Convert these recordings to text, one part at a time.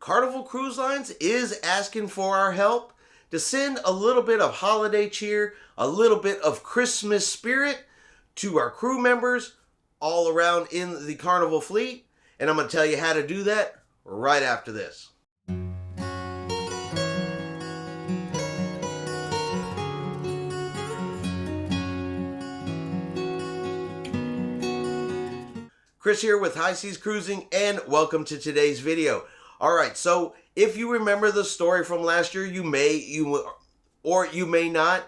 Carnival Cruise Lines is asking for our help to send a little bit of holiday cheer, a little bit of Christmas spirit to our crew members all around in the Carnival fleet. And I'm going to tell you how to do that right after this. Chris here with High Seas Cruising, and welcome to today's video. Alright, so if you remember the story from last year, you may not.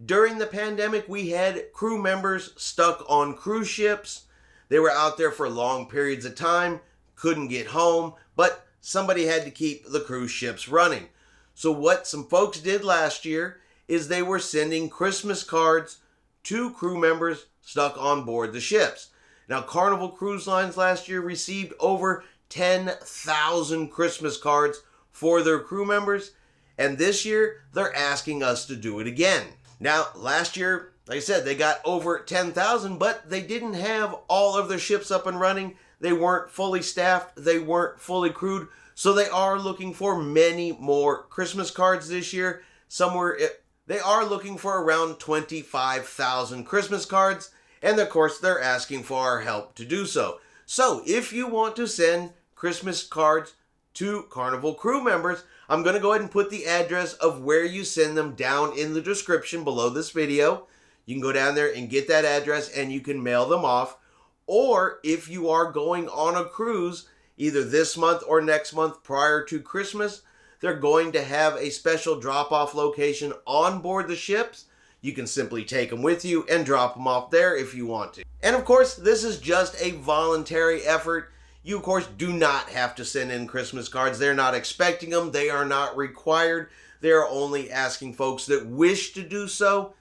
During the pandemic, we had crew members stuck on cruise ships. They were out there for long periods of time, couldn't get home, but somebody had to keep the cruise ships running. So what some folks did last year is they were sending Christmas cards to crew members stuck on board the ships. Now, Carnival Cruise Lines last year received over 10,000 Christmas cards for their crew members, and this year they're asking us to do it again. Now, last year, like I said, they got over 10,000, but they didn't have all of their ships up and running. They weren't fully staffed, they weren't fully crewed, so they are looking for many more Christmas cards this year. They are looking for around 25,000 Christmas cards. And of course, they're asking for our help to do so. So if you want to send Christmas cards to Carnival crew members, I'm going to go ahead and put the address of where you send them down in the description below this video. You can go down there and get that address and you can mail them off. Or if you are going on a cruise, either this month or next month prior to Christmas, they're going to have a special drop-off location on board the ships. You can simply take them with you and drop them off there if you want to. And of course, this is just a voluntary effort. You, of course, do not have to send in Christmas cards. They're not expecting them. They are not required. They're only asking folks that wish to do so.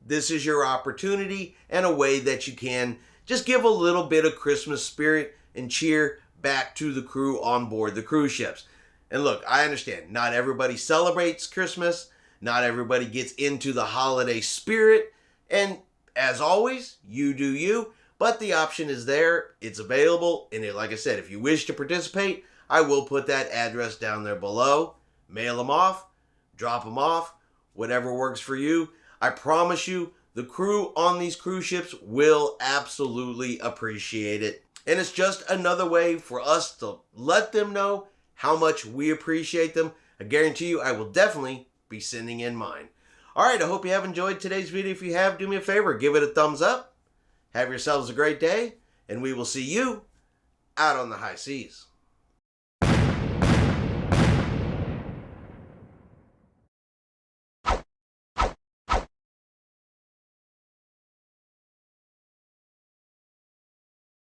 This is your opportunity and a way that you can just give a little bit of Christmas spirit and cheer back to the crew on board the cruise ships. And look, I understand not everybody celebrates Christmas. Not everybody gets into the holiday spirit, and as always, you do you, but the option is there, it's available, and like I said, if you wish to participate, I will put that address down there below. Mail them off, drop them off, whatever works for you. I promise you, the crew on these cruise ships will absolutely appreciate it, and it's just another way for us to let them know how much we appreciate them. I guarantee you, I will definitely be sending in mine. Alright, I hope you have enjoyed today's video. If you have, do me a favor, give it a thumbs up. Have yourselves a great day, and we will see you out on the high seas.